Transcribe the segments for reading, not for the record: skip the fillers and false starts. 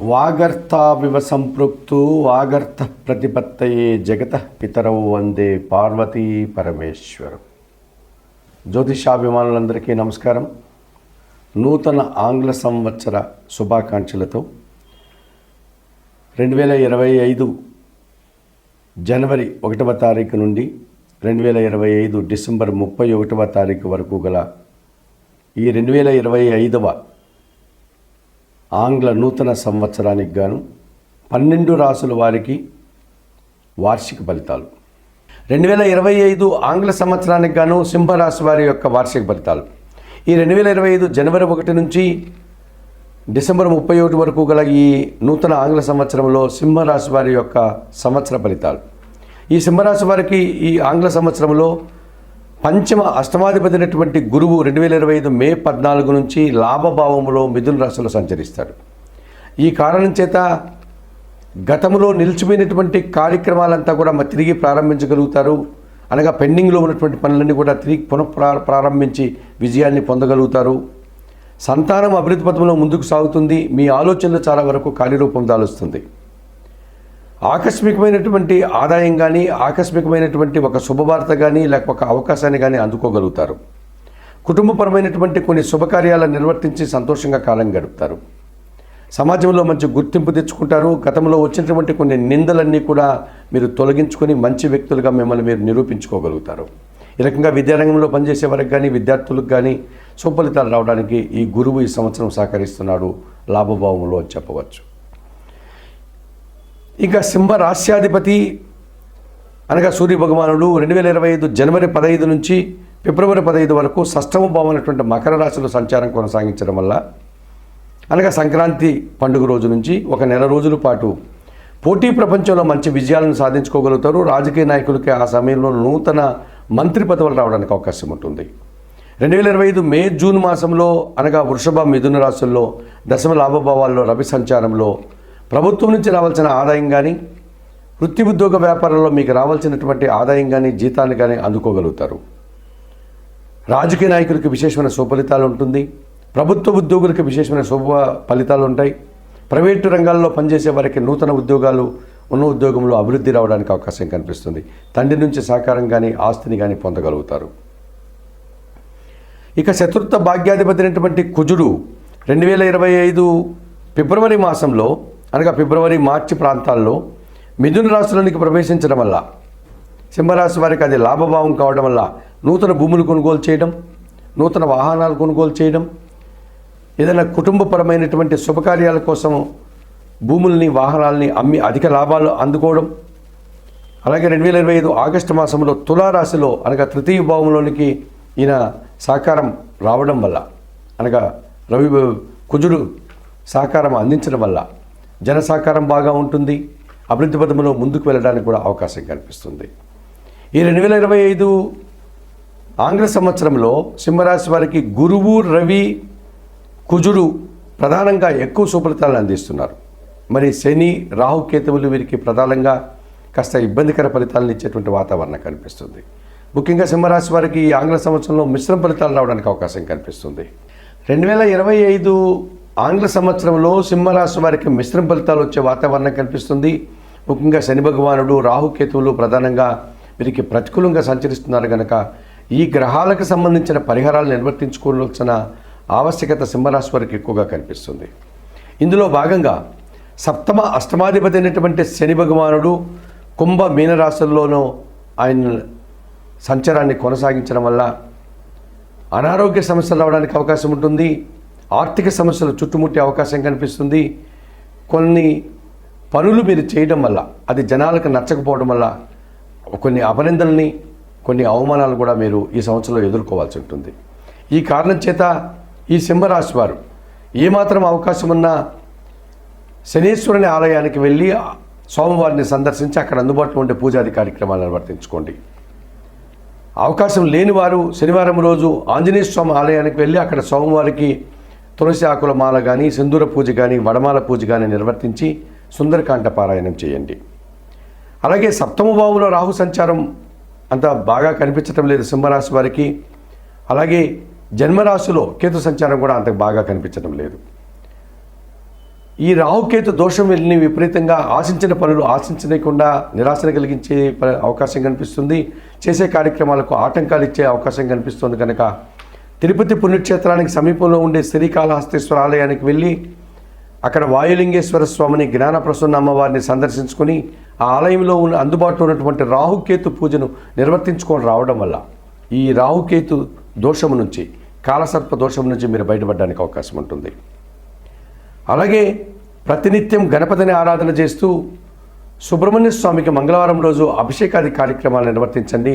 వాగర్తావివ సంపృక్తు వాగర్త ప్రతిపత్తయే జగతః పితరౌ వందే పార్వతీ పరమేశ్వరం. జ్యోతిషాభిమానులందరికీ నమస్కారం. నూతన ఆంగ్ల సంవత్సర శుభాకాంక్షలతో 2025 జనవరి 1వ తారీఖు నుండి 2025 డిసెంబర్ 31వ తారీఖు వరకు గల ఈ 2025వ ఆంగ్ల నూతన సంవత్సరానికి గాను 12 రాసుల వారికి వార్షిక ఫలితాలు. 2025 ఆంగ్ల సంవత్సరానికి గాను సింహరాశి వారి యొక్క వార్షిక ఫలితాలు. ఈ 2025 జనవరి 1 నుంచి డిసెంబర్ 31 వరకు గల ఈ నూతన ఆంగ్ల సంవత్సరంలో సింహరాశి వారి యొక్క సంవత్సర ఫలితాలు. ఈ సింహరాశి వారికి ఈ ఆంగ్ల సంవత్సరంలో పంచమ అష్టమాధిపతినటువంటి గురువు 2025 మే 14 నుంచి లాభభావములో మిథున రాశిలో సంచరిస్తాడు. ఈ కారణం చేత గతంలో నిలిచిపోయినటువంటి కార్యక్రమాలంతా కూడా తిరిగి ప్రారంభించగలుగుతారు. అనగా పెండింగ్లో ఉన్నటువంటి పనులన్నీ కూడా తిరిగి ప్రారంభించి విజయాన్ని పొందగలుగుతారు. సంతానం అభివృద్ధి పథంలో ముందుకు సాగుతుంది. మీ ఆలోచనలు చాలా వరకు కార్యరూపం దాలుస్తుంది. ఆకస్మికమైనటువంటి ఆదాయం కానీ, ఆకస్మికమైనటువంటి ఒక శుభవార్త కానీ, లేక ఒక అవకాశాన్ని కానీ అందుకోగలుగుతారు. కుటుంబపరమైనటువంటి కొన్ని శుభకార్యాలను నిర్వర్తించి సంతోషంగా కాలం గడుపుతారు. సమాజంలో మంచి గుర్తింపు తెచ్చుకుంటారు. గతంలో వచ్చినటువంటి కొన్ని నిందలన్నీ కూడా మీరు తొలగించుకొని మంచి వ్యక్తులుగా మిమ్మల్ని మీరు నిరూపించుకోగలుగుతారు. ఈ రకంగా విద్యారంగంలో పనిచేసే వారికి కానీ, విద్యార్థులకు కానీ సుఫలితాలు రావడానికి ఈ గురువు ఈ సంవత్సరం సహకరిస్తున్నాడు లాభభావంలో అని చెప్పవచ్చు. ఇక సింహ రాశ్యాధిపతి అనగా సూర్య భగవానుడు 2025 జనవరి 15 నుంచి ఫిబ్రవరి 15 వరకు షష్టమ భావం అనేటువంటి మకర రాశిలో సంచారం కొనసాగించడం వల్ల అనగా సంక్రాంతి పండుగ రోజు నుంచి ఒక నెల రోజుల పాటు పోటీ ప్రపంచంలో మంచి విజయాలను సాధించుకోగలుగుతారు. రాజకీయ నాయకులకి ఆ సమయంలో నూతన మంత్రి పదవులు రావడానికి అవకాశం ఉంటుంది. 2025 మే జూన్ మాసంలో అనగా వృషభ మిథున రాశుల్లో దశమ లాభభావాల్లో రవి సంచారంలో ప్రభుత్వం నుంచి రావాల్సిన ఆదాయం కానీ, వృత్తి ఉద్యోగ వ్యాపారంలో మీకు రావాల్సినటువంటి ఆదాయం కానీ, జీతాన్ని కానీ అందుకోగలుగుతారు. రాజకీయ నాయకులకి విశేషమైన సుఫలితాలు ఉంటుంది. ప్రభుత్వ ఉద్యోగులకి విశేషమైన శుభ ఫలితాలు ఉంటాయి. ప్రైవేటు రంగాల్లో పనిచేసే వారికి నూతన ఉద్యోగాలు ఉన్న ఉద్యోగంలో అభివృద్ధి రావడానికి అవకాశం కనిపిస్తుంది. తండ్రి నుంచి సహకారం కానీ, ఆస్తిని కానీ పొందగలుగుతారు. ఇక చతుర్థ భాగ్యాధిపతి అయినటువంటి కుజుడు 2025 ఫిబ్రవరి మాసంలో అనగా ఫిబ్రవరి మార్చి ప్రాంతాల్లో మిథున రాశిలోనికి ప్రవేశించడం వల్ల సింహరాశి వారికి అది లాభభావం కావడం వల్ల నూతన భూములు కొనుగోలు చేయడం, నూతన వాహనాలు కొనుగోలు చేయడం, ఏదైనా కుటుంబపరమైనటువంటి శుభకార్యాల కోసం భూముల్ని వాహనాలని అమ్మి అధిక లాభాలు అందుకోవడం. అలాగే 2025 ఆగస్టు మాసంలో తులారాశిలో అనగా తృతీయ భావంలోనికి ఈయన సహకారం రావడం వల్ల అనగా కుజుడు సహకారం అందించడం వల్ల జన సహకారం బాగా ఉంటుంది. అభివృద్ధి పథంలో ముందుకు వెళ్ళడానికి కూడా అవకాశం కనిపిస్తుంది. ఈ 2025 ఆంగ్ల సంవత్సరంలో సింహరాశి వారికి గురువు, రవి, కుజుడు ప్రధానంగా ఎక్కువ సుఫలితాలను అందిస్తున్నారు. మరి శని, రాహుకేతువులు వీరికి ప్రధానంగా కాస్త ఇబ్బందికర ఫలితాలను ఇచ్చేటువంటి వాతావరణం కనిపిస్తుంది. ముఖ్యంగా సింహరాశి వారికి ఈ ఆంగ్ల సంవత్సరంలో మిశ్రమ ఫలితాలు రావడానికి అవకాశం కనిపిస్తుంది. 2025 ఆంగ్ల సంవత్సరంలో సింహరాశి వారికి మిశ్రమ ఫలితాలు వచ్చే వాతావరణం కనిపిస్తుంది. ముఖ్యంగా శని భగవానుడు, రాహుకేతువులు ప్రధానంగా వీరికి ప్రతికూలంగా సంచరిస్తున్నారు కనుక ఈ గ్రహాలకు సంబంధించిన పరిహారాలు నిర్వర్తించుకోవాల్సిన ఆవశ్యకత సింహరాశి వారికి ఎక్కువగా కనిపిస్తుంది. ఇందులో భాగంగా సప్తమ అష్టమాధిపతి అయినటువంటి శని భగవానుడు కుంభ మీనరాశుల్లోనూ ఆయన సంచారాన్ని కొనసాగించడం వల్ల అనారోగ్య సమస్యలు రావడానికి అవకాశం ఉంటుంది. ఆర్థిక సమస్యలు చుట్టుముట్టే అవకాశం కనిపిస్తుంది. కొన్ని పనులు మీరు చేయడం వల్ల అది జనాలకు నచ్చకపోవడం వల్ల కొన్ని అపనిందల్ని, కొన్ని అవమానాలు కూడా మీరు ఈ సంవత్సరంలో ఎదుర్కోవాల్సి ఉంటుంది. ఈ కారణం చేత ఈ సింహరాశి వారు ఏమాత్రం అవకాశం ఉన్నా శనీశ్వరుని ఆలయానికి వెళ్ళి సోమవారిని సందర్శించి అక్కడ అందుబాటులో ఉండే పూజాది కార్యక్రమాలు నిర్వర్తించుకోండి. అవకాశం లేని వారు శనివారం రోజు ఆంజనేయ స్వామి ఆలయానికి వెళ్ళి అక్కడ సోమవారికి తులసి ఆకుల మాల కానీ, సింధూర పూజ కానీ, వడమాల పూజ కానీ నిర్వర్తించి సుందరకాండ పారాయణం చేయండి. అలాగే సప్తమ భావంలో రాహు సంచారం అంత బాగా కనిపించటం లేదు సింహరాశి వారికి. అలాగే జన్మరాశిలో కేతు సంచారం కూడా అంత బాగా కనిపించడం లేదు. ఈ రాహుకేతు దోషం వెళ్ళి విపరీతంగా ఆశించిన పనులు ఆశించకుండా నిరాశను కలిగించే అవకాశం కనిపిస్తుంది. చేసే కార్యక్రమాలకు ఆటంకాలు ఇచ్చే అవకాశం కనిపిస్తుంది. కనుక తిరుపతి పుణ్యక్షేత్రానికి సమీపంలో ఉండే శ్రీకాళహస్తీశ్వర ఆలయానికి వెళ్ళి అక్కడ వాయులింగేశ్వర స్వామిని, జ్ఞానప్రసన్న అమ్మవారిని సందర్శించుకొని ఆ ఆలయంలో ఉన్న అందుబాటులో ఉన్నటువంటి రాహుకేతు పూజను నిర్వర్తించుకొని రావడం వల్ల ఈ రాహుకేతు దోషం నుంచి, కాలసర్ప దోషం నుంచి మీరు బయటపడడానికి అవకాశం ఉంటుంది. అలాగే ప్రతినిత్యం గణపతిని ఆరాధన చేస్తూ సుబ్రహ్మణ్య స్వామికి మంగళవారం రోజు అభిషేకాది కార్యక్రమాలు నిర్వర్తించండి.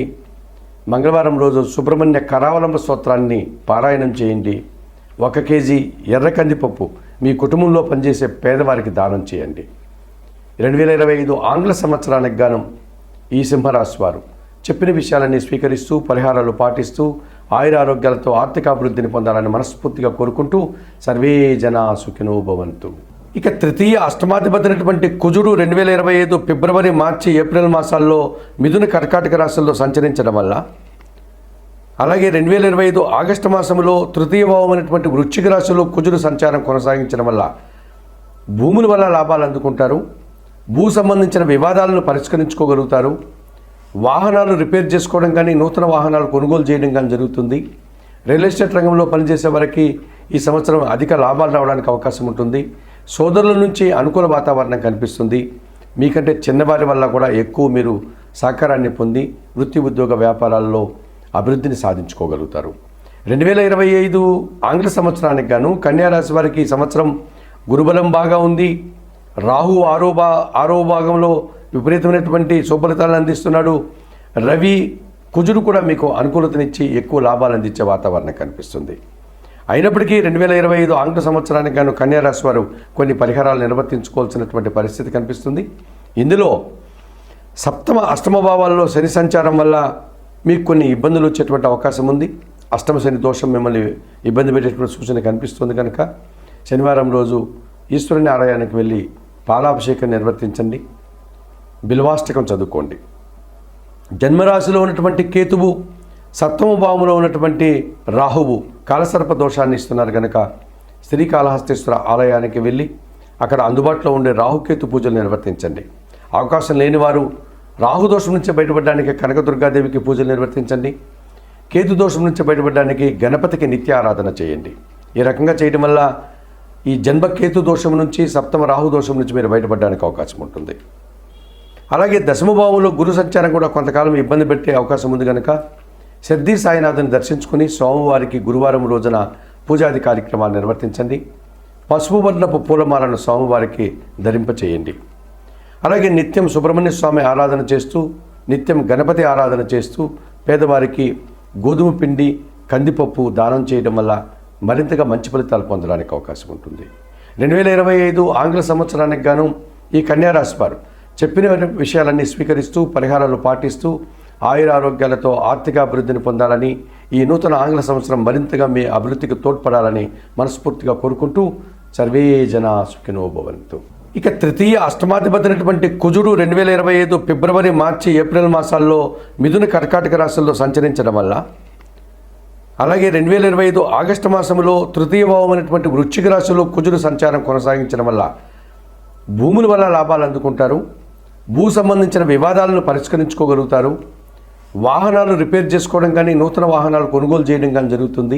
మంగళవారం రోజు సుబ్రహ్మణ్య కరావలంబ స్తోత్రాన్ని పారాయణం చేయండి. 1 కేజీ ఎర్ర కందిపప్పు మీ కుటుంబంలో పనిచేసే పేదవారికి దానం చేయండి. 2025 ఆంగ్ల సంవత్సరానికి గాను ఈ సింహరాశి వారు చెప్పిన విషయాలన్నీ స్వీకరిస్తూ పరిహారాలు పాటిస్తూ ఆయురారోగ్యాలతో ఆర్థికాభివృద్ధిని పొందాలని మనస్ఫూర్తిగా కోరుకుంటూ సర్వే జనా సుఖినో భవంతు. ఇక తృతీయ అష్టమాధిపతినటువంటి కుజుడు 2025 ఫిబ్రవరి, మార్చి, ఏప్రిల్ మాసాల్లో మిథున, కర్కాటక రాశుల్లో సంచరించడం వల్ల, అలాగే 2025 ఆగస్టు మాసంలో తృతీయ భావమైనటువంటి వృశ్చిక రాశిలో కుజుడు సంచారం కొనసాగించడం వల్ల భూముల వల్ల లాభాలు అందుకుంటారు. భూ సంబంధించిన వివాదాలను పరిష్కరించుకోగలుగుతారు. వాహనాలు రిపేర్ చేసుకోవడం కానీ, నూతన వాహనాలు కొనుగోలు చేయడం కానీ జరుగుతుంది. రియల్ ఎస్టేట్ రంగంలో పనిచేసే వారికి ఈ సంవత్సరం అధిక లాభాలు రావడానికి అవకాశం ఉంటుంది. సోదరుల నుంచి అనుకూల వాతావరణం కనిపిస్తుంది. మీకంటే చిన్నవారి వల్ల కూడా ఎక్కువ మీరు సహకారాన్ని పొంది వృత్తి, ఉద్యోగ, వ్యాపారాల్లో అభివృద్ధిని సాధించుకోగలుగుతారు. 2025 ఆంగ్ల సంవత్సరానికి గాను కన్యారాశి వారికి ఈ సంవత్సరం గురుబలం బాగా ఉంది. రాహు ఆరో భాగంలో విపరీతమైనటువంటి సుఫలితాలను అందిస్తున్నాడు. రవి, కుజుడు కూడా మీకు అనుకూలతనిచ్చి ఎక్కువ లాభాలు అందించే వాతావరణం కనిపిస్తుంది. అయినప్పటికీ 2025 ఆంగ్ల సంవత్సరానికి గాను కన్యారాశి వారు కొన్ని పరిహారాలు నిర్వర్తించుకోవాల్సినటువంటి పరిస్థితి కనిపిస్తుంది. ఇందులో సప్తమ, అష్టమ భావాల్లో శని సంచారం వల్ల మీకు కొన్ని ఇబ్బందులు వచ్చేటువంటి అవకాశం ఉంది. అష్టమ శని దోషం మిమ్మల్ని ఇబ్బంది పెట్టేటువంటి సూచన కనిపిస్తుంది. కనుక శనివారం రోజు ఈశ్వరుని ఆలయానికి వెళ్ళి పాలాభిషేకం నిర్వర్తించండి. బిల్వాష్టకం చదువుకోండి. జన్మరాశిలో ఉన్నటువంటి కేతువు, సప్తమ భావంలో ఉన్నటువంటి రాహువు కాలసర్ప దోషాన్ని ఇస్తున్నారు. కనుక శ్రీకాళహస్తీశ్వర ఆలయానికి వెళ్ళి అక్కడ అందుబాటులో ఉండే రాహుకేతు పూజలు నిర్వర్తించండి. అవకాశం లేని వారు రాహుదోషం నుంచి బయటపడడానికి కనకదుర్గాదేవికి పూజలు నిర్వర్తించండి. కేతు దోషం నుంచి బయటపడడానికి గణపతికి నిత్య ఆరాధన చేయండి. ఈ రకంగా చేయడం వల్ల ఈ జన్మకేతు దోషం నుంచి, సప్తమ రాహు దోషం నుంచి మీరు బయటపడడానికి అవకాశం ఉంటుంది. అలాగే దశమభావంలో గురు సంచారం కూడా కొంతకాలం ఇబ్బంది పెట్టే అవకాశం ఉంది. కనుక సిద్ధి సాయినాథుని దర్శించుకుని స్వామివారికి గురువారం రోజున పూజాది కార్యక్రమాలు నిర్వర్తించండి. పసుపు వర్ణపు పూలమాలను స్వామివారికి ధరింపచేయండి. అలాగే నిత్యం సుబ్రహ్మణ్య స్వామి ఆరాధన చేస్తూ, నిత్యం గణపతి ఆరాధన చేస్తూ పేదవారికి గోధుమ పిండి, కందిపప్పు దానం చేయడం వల్ల మరింతగా మంచి ఫలితాలు పొందడానికి అవకాశం ఉంటుంది. 2025 ఆంగ్ల సంవత్సరానికి గాను ఈ కన్యారాశి వారు చెప్పిన విషయాలన్నీ స్వీకరిస్తూ పరిహారాలు పాటిస్తూ ఆయురారోగ్యాలతో ఆర్థికాభివృద్ధిని పొందాలని, ఈ నూతన ఆంగ్ల సంవత్సరం మరింతగా మీ అభివృద్ధికి తోడ్పడాలని మనస్ఫూర్తిగా కోరుకుంటూ సర్వే జనా సుఖినో భవంతు. ఇక తృతీయ అష్టమాధిపతినటువంటి కుజుడు 2025 ఫిబ్రవరి, మార్చి, ఏప్రిల్ మాసాల్లో మిథున, కర్కాటక రాశుల్లో సంచరించడం వల్ల, అలాగే 2025 ఆగస్టు మాసంలో తృతీయ భావమైనటువంటి వృశ్చిక రాశిలో కుజుడు సంచారం కొనసాగించడం వల్ల భూముల వల్ల లాభాలు అందుకుంటారు. భూ సంబంధించిన వివాదాలను పరిష్కరించుకోగలుగుతారు. వాహనాలు రిపేర్ చేసుకోవడం కానీ, నూతన వాహనాలు కొనుగోలు చేయడం కానీ జరుగుతుంది.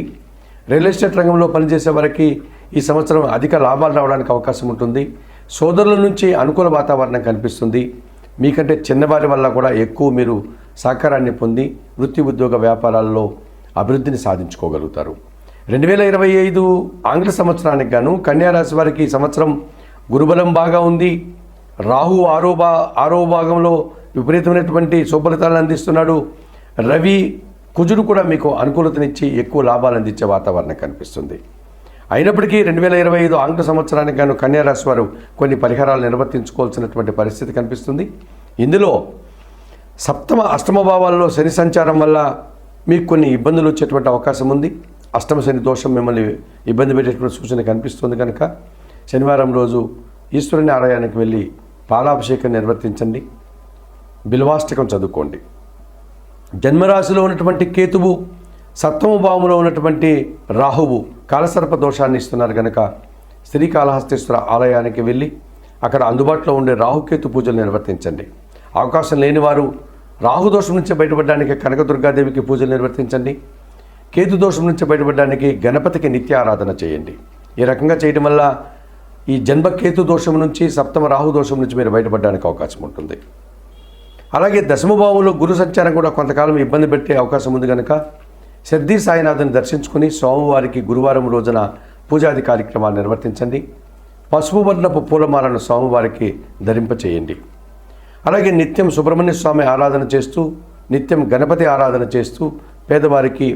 రియల్ ఎస్టేట్ రంగంలో పనిచేసే వారికి ఈ సంవత్సరం అధిక లాభాలు రావడానికి అవకాశం ఉంటుంది. సోదరుల నుంచి అనుకూల వాతావరణం కనిపిస్తుంది. మీకంటే చిన్నవారి వల్ల కూడా ఎక్కువ మీరు సహకారాన్ని పొంది వృత్తి, ఉద్యోగ, వ్యాపారాల్లో అభివృద్ధిని సాధించుకోగలుగుతారు. 2025 ఆంగ్ల సంవత్సరానికి గాను కన్యారాశి వారికి ఈ సంవత్సరం గురుబలం బాగా ఉంది. రాహు ఆరో భాగంలో విపరీతమైనటువంటి సుఫలితాలను అందిస్తున్నాడు. రవి, కుజుడు కూడా మీకు అనుకూలతనిచ్చి ఎక్కువ లాభాలు అందించే వాతావరణం కనిపిస్తుంది. అయినప్పటికీ 2025 ఆంగ్ల సంవత్సరానికి గాను కన్యారాశి వారు కొన్ని పరిహారాలు నిర్వర్తించుకోవాల్సినటువంటి పరిస్థితి కనిపిస్తుంది. ఇందులో సప్తమ, అష్టమ భావాల్లో శని సంచారం వల్ల మీకు కొన్ని ఇబ్బందులు వచ్చేటువంటి అవకాశం ఉంది. అష్టమ శని దోషం మిమ్మల్ని ఇబ్బంది పెట్టేటువంటి సూచన కనిపిస్తుంది. కనుక శనివారం రోజు ఈశ్వరుని ఆలయానికి వెళ్ళి పాలాభిషేకం నిర్వర్తించండి. బిల్వాష్టకం చదువుకోండి. జన్మరాశిలో ఉన్నటువంటి కేతువు, సప్తమ భావంలో ఉన్నటువంటి రాహువు కాలసర్ప దోషాన్ని ఇస్తున్నారు. కనుక శ్రీకాళహస్తీశ్వర ఆలయానికి వెళ్ళి అక్కడ అందుబాటులో ఉండే రాహుకేతు పూజలు నిర్వర్తించండి. అవకాశం లేని వారు రాహుదోషం నుంచి బయటపడడానికి కనకదుర్గాదేవికి పూజలు నిర్వర్తించండి. కేతు దోషం నుంచి బయటపడడానికి గణపతికి నిత్య ఆరాధన చేయండి. ఈ రకంగా చేయడం వల్ల ఈ జన్మ కేతు దోషం నుంచి సప్తమ రాహు దోషం నుంచి మీరు బయటపడడానికి అవకాశం ఉంటుంది. అలాగే దశమభావంలో గురు సంచారం కూడా కొంతకాలం ఇబ్బంది పెట్టే అవకాశం ఉంది కనుక సిద్ధి సాయినాథుని దర్శించుకుని స్వామివారికి గురువారం రోజున పూజాది కార్యక్రమాలు నిర్వర్తించండి. పసుపు వర్ణపు పూలమాలను స్వామివారికి ధరింపచేయండి. అలాగే నిత్యం సుబ్రహ్మణ్య స్వామి ఆరాధన చేస్తూ, నిత్యం గణపతి ఆరాధన చేస్తూ పేదవారికి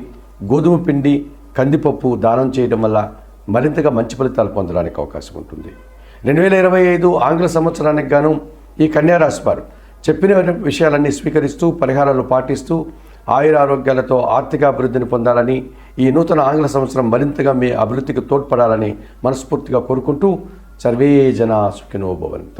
గోధుమ పిండి, కందిపప్పు దానం చేయడం వల్ల మరింతగా మంచి ఫలితాలు పొందడానికి అవకాశం ఉంటుంది. 2025 ఆంగ్ల సంవత్సరానికి గాను ఈ కన్యారాశి వారు చెప్పిన విషయాలన్నీ స్వీకరిస్తూ పరిహారాలు పాటిస్తూ ఆయురారోగ్యాలతో ఆర్థికాభివృద్ధిని పొందాలని, ఈ నూతన ఆంగ్ల సంవత్సరం మరింతగా మీ అభివృద్ధికి తోడ్పడాలని మనస్ఫూర్తిగా కోరుకుంటూ సర్వే జనా సుఖినో భవంతు.